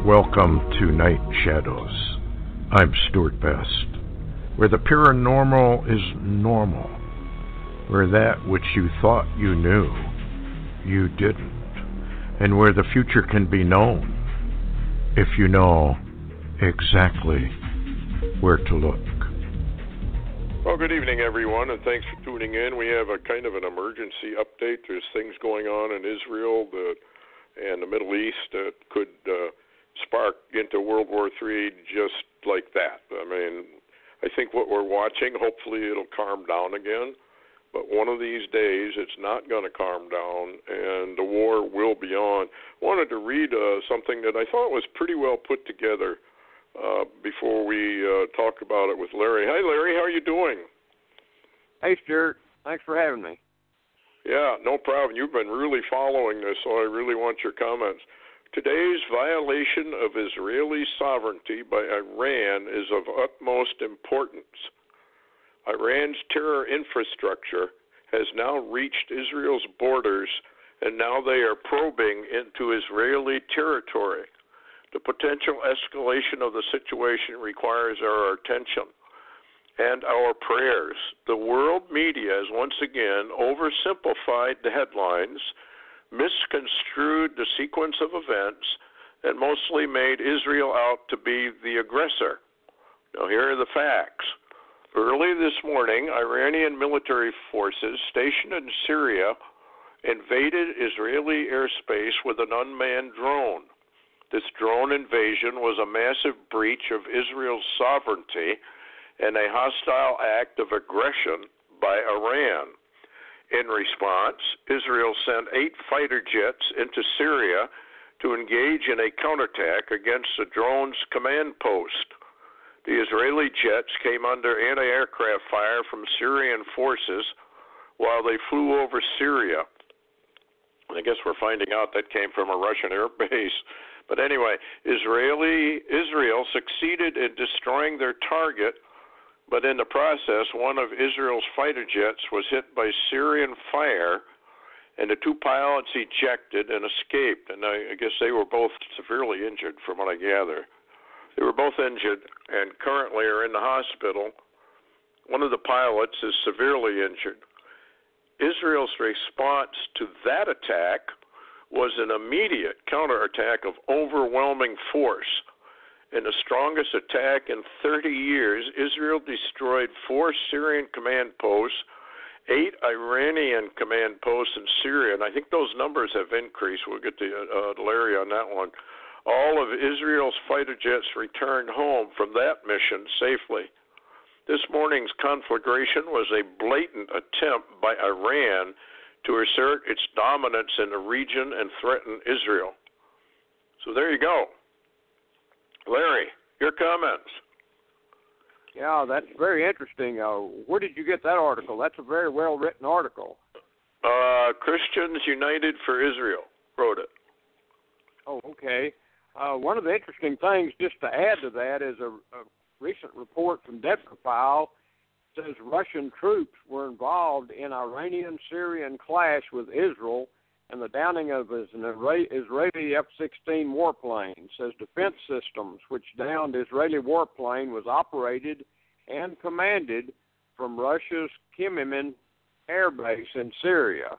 Welcome to Night Shadows. I'm Stewart Best, where the paranormal is normal, where that which you thought you knew, you didn't, and where the future can be known if you know exactly where to look. Well, good evening, everyone, and thanks for tuning in. We have a kind of an emergency update. There's things going on in Israel and the Middle East that could spark into World War III just like that. I mean, I think what we're watching, hopefully it'll calm down again, but one of these days it's not going to calm down, and the war will be on. I wanted to read something that I thought was pretty well put together before we talk about it with Larry. Hi, Larry. How are you doing? Hey, Stewart. Thanks for having me. Yeah, no problem. You've been really following this, so I really want your comments. Today's violation of Israeli sovereignty by Iran is of utmost importance. Iran's terror infrastructure has now reached Israel's borders, and now they are probing into Israeli territory. The potential escalation of the situation requires our attention and our prayers. The world media has once again oversimplified the headlines, misconstrued the sequence of events, and mostly made Israel out to be the aggressor. Now, here are the facts. Early this morning, Iranian military forces stationed in Syria invaded Israeli airspace with an unmanned drone. This drone invasion was a massive breach of Israel's sovereignty and a hostile act of aggression by Iran. In response, Israel sent 8 fighter jets into Syria to engage in a counterattack against the drone's command post. The Israeli jets came under anti-aircraft fire from Syrian forces while they flew over Syria. I guess we're finding out that came from a Russian air base. But anyway, Israel succeeded in destroying their target, but in the process, one of Israel's fighter jets was hit by Syrian fire, and the 2 pilots ejected and escaped. And I guess they were both severely injured, from what I gather. They were both injured and currently are in the hospital. One of the pilots is severely injured. Israel's response to that attack was an immediate counterattack of overwhelming force. In the strongest attack in 30 years, Israel destroyed 4 Syrian command posts, 8 Iranian command posts in Syria, and I think those numbers have increased. We'll get to Larry on that one. All of Israel's fighter jets returned home from that mission safely. This morning's conflagration was a blatant attempt by Iran to assert its dominance in the region and threaten Israel. So there you go. Larry, your comments. Yeah, that's very interesting. Where did you get that article? That's a very well-written article. Christians United for Israel wrote it. Oh, okay. One of the interesting things, just to add to that, is a recent report from Downsville says Russian troops were involved in Iranian-Syrian clash with Israel and the downing of an Israeli F-16 warplane. Says defense systems, which downed Israeli warplane, was operated and commanded from Russia's Khmeimim air base in Syria.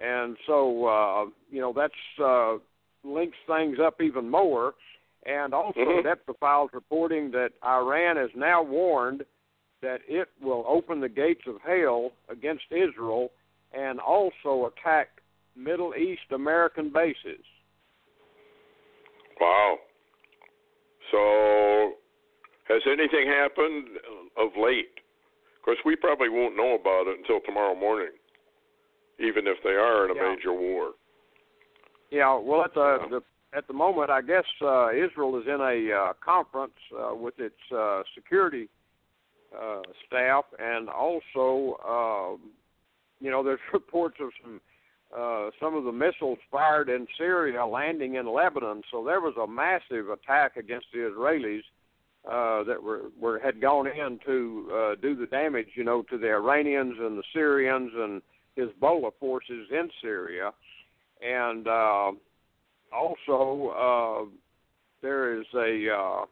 And so, that's links things up even more. And also, Downsville reporting that Iran is now warned that it will open the gates of hell against Israel and also attack Middle East American bases. Wow. So, has anything happened of late? Of course, we probably won't know about it until tomorrow morning, even if they are in a major war. Yeah, well, at the moment, I guess Israel is in a conference with its security staff, and also, there's reports of some of the missiles fired in Syria landing in Lebanon. So there was a massive attack against the Israelis that had gone in to do the damage, to the Iranians and the Syrians and Hezbollah forces in Syria. And also there is a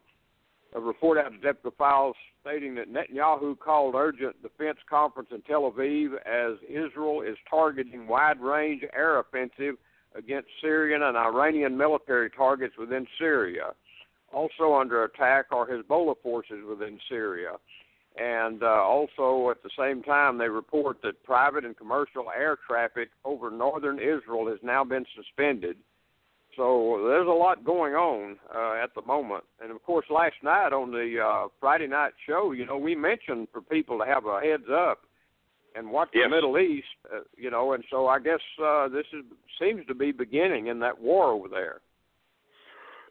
report out of Depka Files stating that Netanyahu called urgent defense conference in Tel Aviv as Israel is targeting wide-range air offensive against Syrian and Iranian military targets within Syria. Also under attack are Hezbollah forces within Syria. And also at the same time, they report that private and commercial air traffic over northern Israel has now been suspended. So there's a lot going on at the moment. And, of course, last night on the Friday night show, we mentioned for people to have a heads up and watch the Middle East, and so I guess seems to be beginning in that war over there.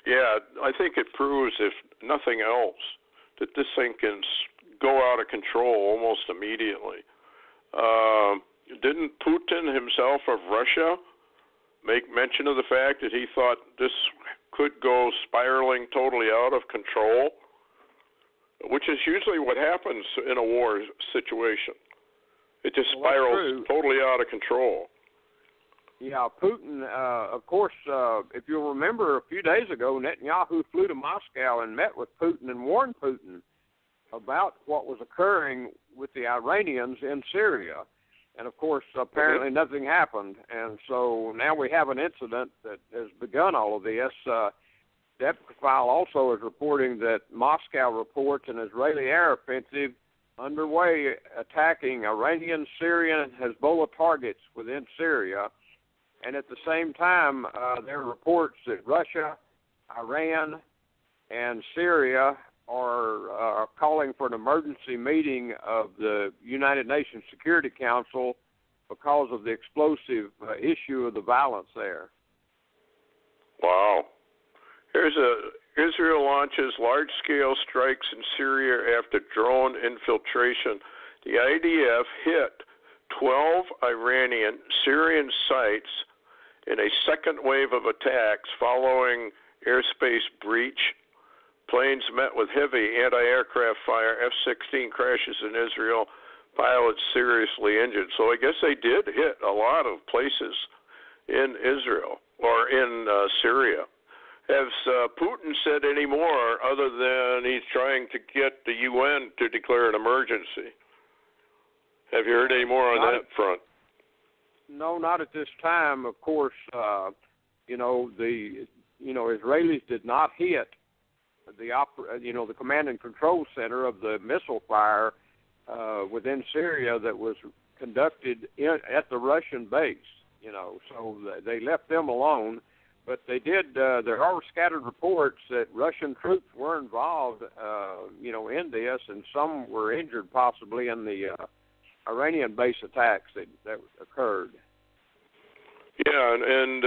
Yeah, I think it proves, if nothing else, that this thing can go out of control almost immediately. Didn't Putin himself of Russia make mention of the fact that he thought this could go spiraling totally out of control, which is usually what happens in a war situation. It just spirals totally out of control. Yeah, Putin, of course, if you'll remember a few days ago, Netanyahu flew to Moscow and met with Putin and warned Putin about what was occurring with the Iranians in Syria. And, of course, apparently nothing happened. And so now we have an incident that has begun all of this. Depka File also is reporting that Moscow reports an Israeli air offensive underway attacking Iranian, Syrian, and Hezbollah targets within Syria. And at the same time, there are reports that Russia, Iran, and Syria are calling for an emergency meeting of the United Nations Security Council because of the explosive issue of the violence there. Wow. Israel launches large-scale strikes in Syria after drone infiltration. The IDF hit 12 Iranian, Syrian sites in a second wave of attacks following airspace breach. Planes met with heavy anti-aircraft fire. F-16 crashes in Israel. Pilots seriously injured. So I guess they did hit a lot of places in Israel or in Syria. Has Putin said any more other than he's trying to get the UN to declare an emergency? Have you heard any more on that front? No, not at this time. Of course, the Israelis did not hit the command and control center of the missile fire within Syria that was conducted at the Russian base. So they left them alone. But they did. There are scattered reports that Russian troops were involved, in this, and some were injured possibly in the Iranian base attacks that occurred. Yeah, and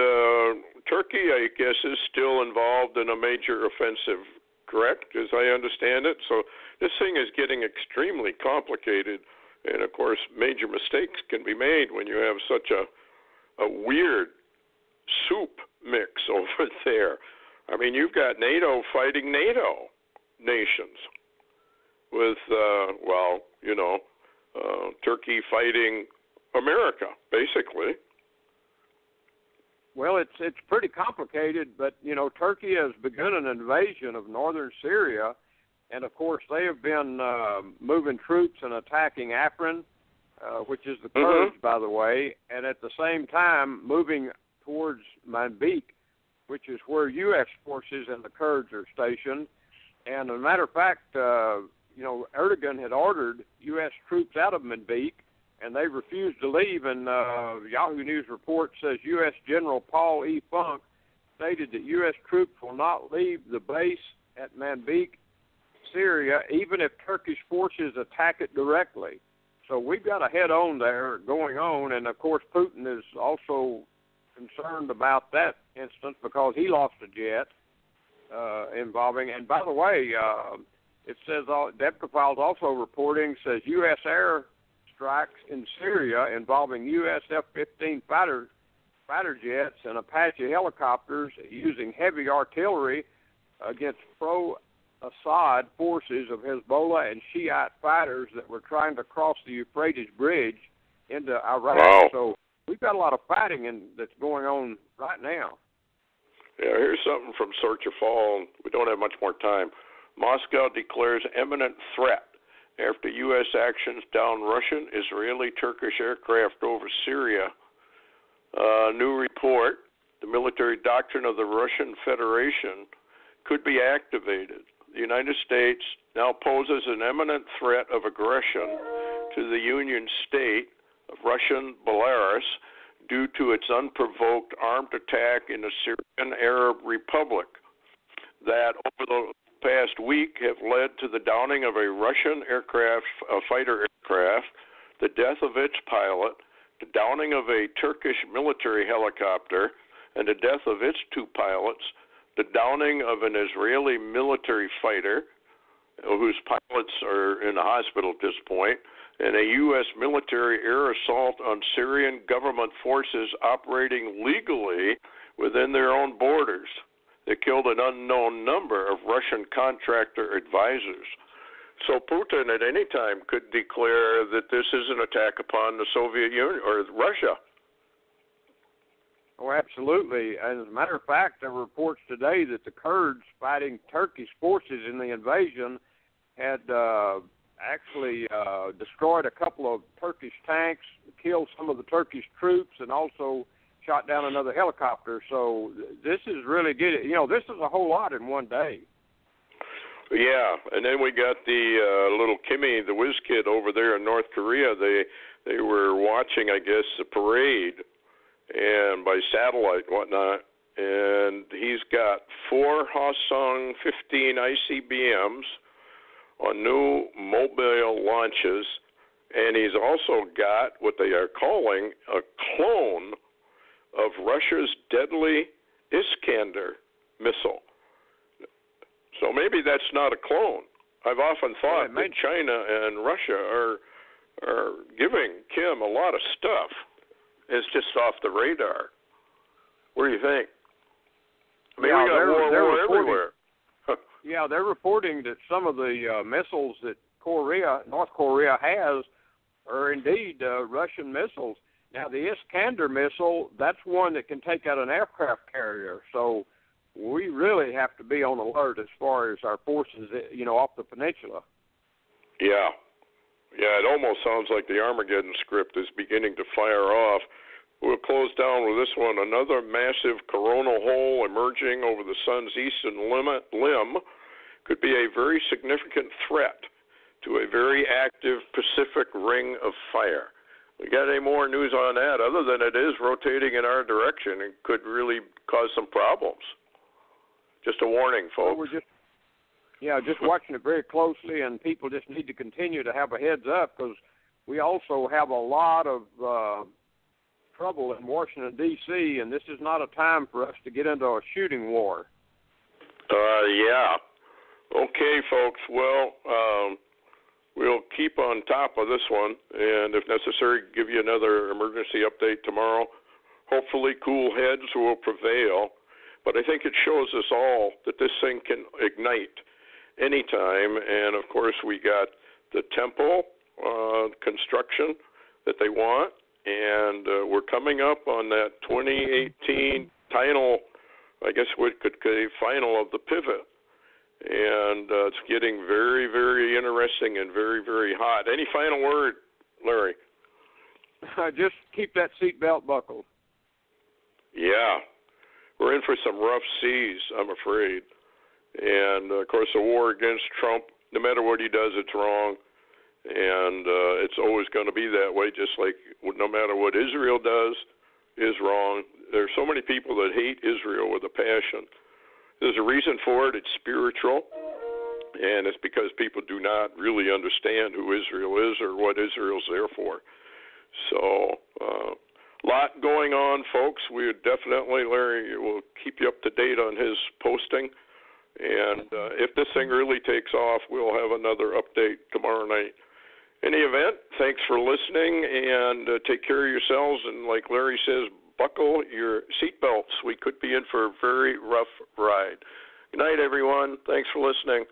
Turkey, I guess, is still involved in a major offensive, correct, as I understand it? So this thing is getting extremely complicated, and, of course, major mistakes can be made when you have such a weird soup mix over there. I mean, you've got NATO fighting NATO nations with, Turkey fighting America, basically. Well, it's pretty complicated, but, Turkey has begun an invasion of northern Syria, and, of course, they have been moving troops and attacking Afrin, which is the Kurds, by the way, and at the same time moving towards Manbij, which is where U.S. forces and the Kurds are stationed. And as a matter of fact, Erdogan had ordered U.S. troops out of Manbij, and they refused to leave. And Yahoo News report says U.S. General Paul E. Funk stated that U.S. troops will not leave the base at Manbij, Syria, even if Turkish forces attack it directly. So we've got a head-on there going on, and, of course, Putin is also concerned about that instance because he lost a jet involving, and by the way, it says, Depka Files also reporting, says U.S. air strikes in Syria involving U.S. F-15 fighter jets and Apache helicopters using heavy artillery against pro-Assad forces of Hezbollah and Shiite fighters that were trying to cross the Euphrates Bridge into Iraq. Wow. So we've got a lot of fighting that's going on right now. Yeah, here's something from Search of Fall. We don't have much more time. Moscow declares imminent threat after U.S. actions down Russian, Israeli, Turkish aircraft over Syria. New report, the military doctrine of the Russian Federation could be activated. The United States now poses an imminent threat of aggression to the Union state of Russian Belarus due to its unprovoked armed attack in the Syrian Arab Republic that over the past week have led to the downing of a Russian fighter aircraft, the death of its pilot, the downing of a Turkish military helicopter, and the death of its two pilots, the downing of an Israeli military fighter, whose pilots are in the hospital at this point, and a U.S. military air assault on Syrian government forces operating legally within their own borders. They killed an unknown number of Russian contractor advisors. So Putin at any time could declare that this is an attack upon the Soviet Union or Russia. Oh, absolutely. As a matter of fact, there were reports today that the Kurds fighting Turkish forces in the invasion had actually destroyed a couple of Turkish tanks, killed some of the Turkish troops, and also shot down another helicopter. So this is really good. You know, this is a whole lot in one day. Yeah, and then we got the little Kimmy, the whiz kid over there in North Korea. They were watching, I guess, the parade and by satellite and whatnot, and he's got 4 Hwasong 15 ICBMs on new mobile launches, and he's also got what they are calling a clone of Russia's deadly Iskander missile. So maybe that's not a clone. I've often thought that China and Russia are giving Kim a lot of stuff. It's just off the radar. What do you think? Maybe we got war everywhere. Yeah, they're reporting that some of the missiles that North Korea has are indeed Russian missiles. Now, the Iskander missile, that's one that can take out an aircraft carrier. So we really have to be on alert as far as our forces, off the peninsula. Yeah. Yeah, it almost sounds like the Armageddon script is beginning to fire off. We'll close down with this one. Another massive coronal hole emerging over the sun's eastern limb could be a very significant threat to a very active Pacific ring of fire. We got any more news on that other than it is rotating in our direction and could really cause some problems? Just a warning, folks. Well, we're just watching it very closely, and people just need to continue to have a heads up because we also have a lot of trouble in Washington, D.C., and this is not a time for us to get into a shooting war. Yeah. Okay, folks. Well, we'll keep on top of this one, and if necessary, give you another emergency update tomorrow. Hopefully cool heads will prevail, but I think it shows us all that this thing can ignite anytime, and of course we got the temple construction that they want, and we're coming up on that 2018 final, I guess we could say final of the pivot, and it's getting very, very interesting and very, very hot. Any final word, Larry? Just keep that seatbelt buckled. Yeah, we're in for some rough seas, I'm afraid. And, of course, the war against Trump, no matter what he does, it's wrong. And it's always going to be that way, just like no matter what Israel does is wrong. There are so many people that hate Israel with a passion. There's a reason for it. It's spiritual. And it's because people do not really understand who Israel is or what Israel's there for. So, lot going on, folks. We would definitely, Larry, will keep you up to date on his posting. And if this thing really takes off, we'll have another update tomorrow night. In the event, thanks for listening, and take care of yourselves. And like Larry says, buckle your seatbelts. We could be in for a very rough ride. Good night, everyone. Thanks for listening.